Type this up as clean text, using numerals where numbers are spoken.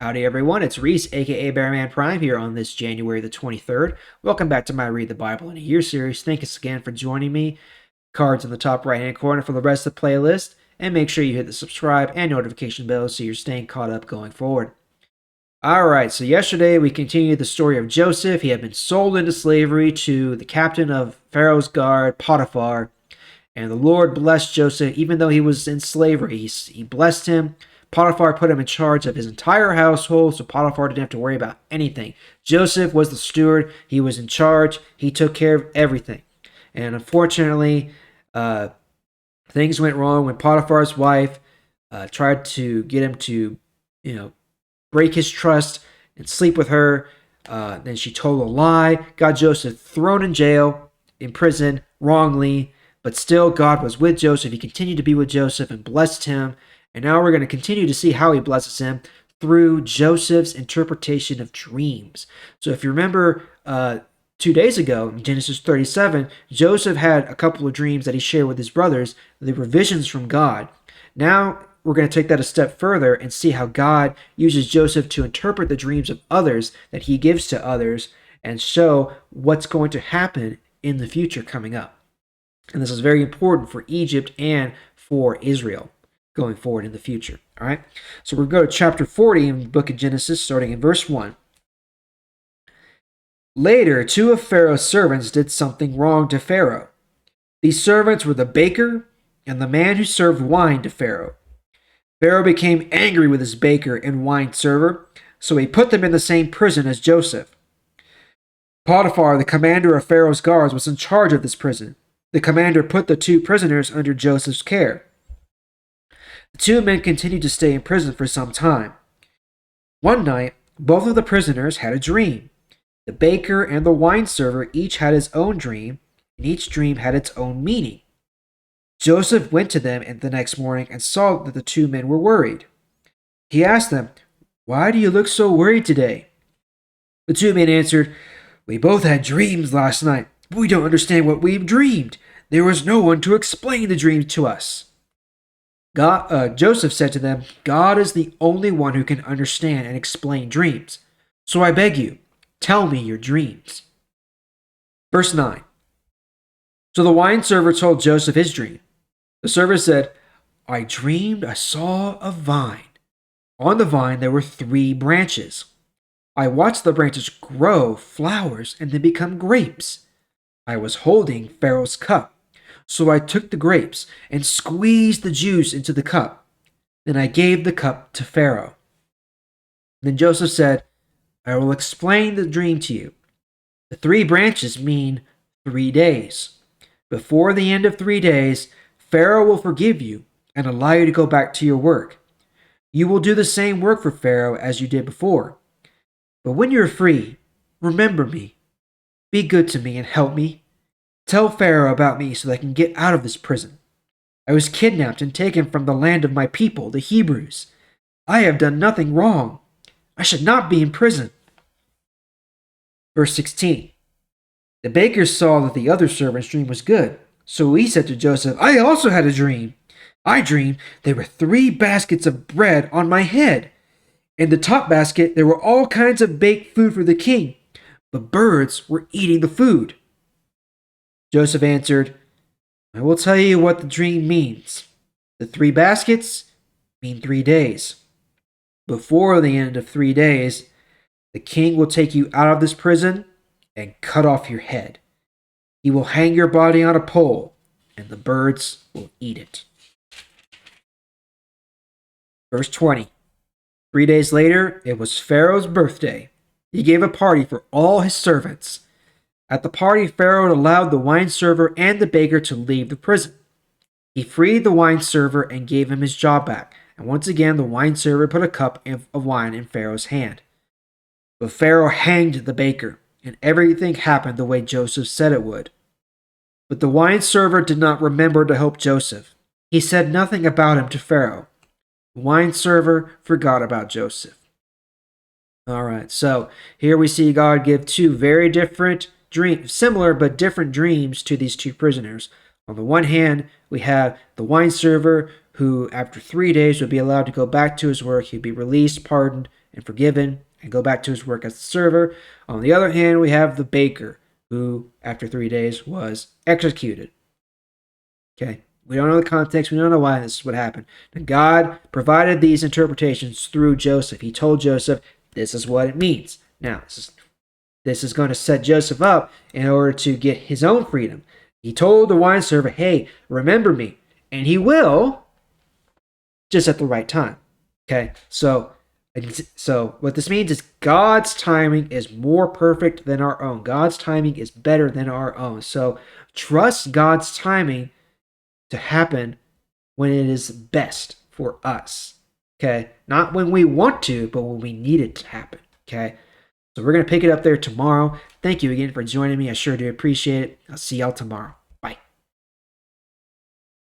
Howdy everyone, it's Reese, aka Bearman Prime, here on this January the 23rd. Welcome back to my Read the Bible in a Year series. Thanks again for joining me. Cards in the top right hand corner for the rest of the playlist, and make sure you hit the subscribe and notification bell so you're staying caught up going forward. Alright, so yesterday we continued the story of Joseph. He had been sold into slavery to the captain of Pharaoh's guard, Potiphar, and the Lord blessed Joseph even though he was in slavery. He blessed him. Potiphar put him in charge of his entire household, so Potiphar didn't have to worry about anything. Joseph was the steward. He was in charge. He took care of everything. And unfortunately, things went wrong when Potiphar's wife tried to get him to, break his trust and sleep with her. Then she told a lie, got Joseph thrown in jail, in prison, wrongly. But still, God was with Joseph. He continued to be with Joseph and blessed him. And now we're going to continue to see how he blesses him through Joseph's interpretation of dreams. So if you remember 2 days ago, in Genesis 37, Joseph had a couple of dreams that he shared with his brothers. They were visions from God. Now we're going to take that a step further and see how God uses Joseph to interpret the dreams of others that he gives to others and show what's going to happen in the future coming up. And this is very important for Egypt and for Israel going forward in the future. All right. So we'll go to chapter 40 in the book of Genesis, starting in verse 1. Later, two of Pharaoh's servants did something wrong to Pharaoh. These servants were the baker and the man who served wine to Pharaoh. Pharaoh became angry with his baker and wine server, so he put them in the same prison as Joseph. Potiphar, the commander of Pharaoh's guards, was in charge of this prison. The commander put the two prisoners under Joseph's care. The two men continued to stay in prison for some time. One night, both of the prisoners had a dream. The baker and the wine server each had his own dream, and each dream had its own meaning. Joseph went to them the next morning and saw that the two men were worried. He asked them, "Why do you look so worried today?" The two men answered, "We both had dreams last night, but we don't understand what we've dreamed. There was no one to explain the dream to us." Joseph said to them, "God is the only one who can understand and explain dreams. So I beg you, tell me your dreams." Verse 9. So the wine server told Joseph his dream. The server said, "I dreamed I saw a vine. On the vine there were 3 branches. I watched the branches grow flowers and then become grapes. I was holding Pharaoh's cup. So I took the grapes and squeezed the juice into the cup. Then I gave the cup to Pharaoh." Then Joseph said, "I will explain the dream to you. The 3 branches mean 3 days. Before the end of 3 days, Pharaoh will forgive you and allow you to go back to your work. You will do the same work for Pharaoh as you did before. But when you're free, remember me. Be good to me and help me. Tell Pharaoh about me so that I can get out of this prison. I was kidnapped and taken from the land of my people, the Hebrews. I have done nothing wrong. I should not be in prison." Verse 16. The baker saw that the other servant's dream was good, so he said to Joseph, "I also had a dream. I dreamed there were 3 baskets of bread on my head. In the top basket there were all kinds of baked food for the king, but birds were eating the food." Joseph answered, "I will tell you what the dream means. The 3 baskets mean 3 days. Before the end of 3 days, the king will take you out of this prison and cut off your head. He will hang your body on a pole, and the birds will eat it." Verse 20. 3 days later, it was Pharaoh's birthday. He gave a party for all his servants. At the party, Pharaoh allowed the wine server and the baker to leave the prison. He freed the wine server and gave him his job back, and once again the wine server put a cup of wine in Pharaoh's hand. But Pharaoh hanged the baker, and everything happened the way Joseph said it would. But the wine server did not remember to help Joseph. He said nothing about him to Pharaoh. The wine server forgot about Joseph. All right, so here we see God give 2 very different dreams, similar but different dreams to these 2 prisoners. On the one hand, we have the wine server who after 3 days would be allowed to go back to his work. He'd be released, pardoned, and forgiven, and go back to his work as a server. On the other hand, we have the baker, who after 3 days was executed. Okay, we don't know the context. We don't know why this is what happened. And God provided these interpretations through Joseph. He told Joseph, this is what it means. Now, this is going to set Joseph up in order to get his own freedom. He told the wine server, hey, remember me. And he will, just at the right time. Okay, so what this means is God's timing is more perfect than our own. God's timing is better than our own. So trust God's timing to happen when it is best for us. Okay, not when we want to, but when we need it to happen. Okay, so we're going to pick it up there tomorrow. Thank you again for joining me. I sure do appreciate it. I'll see y'all tomorrow.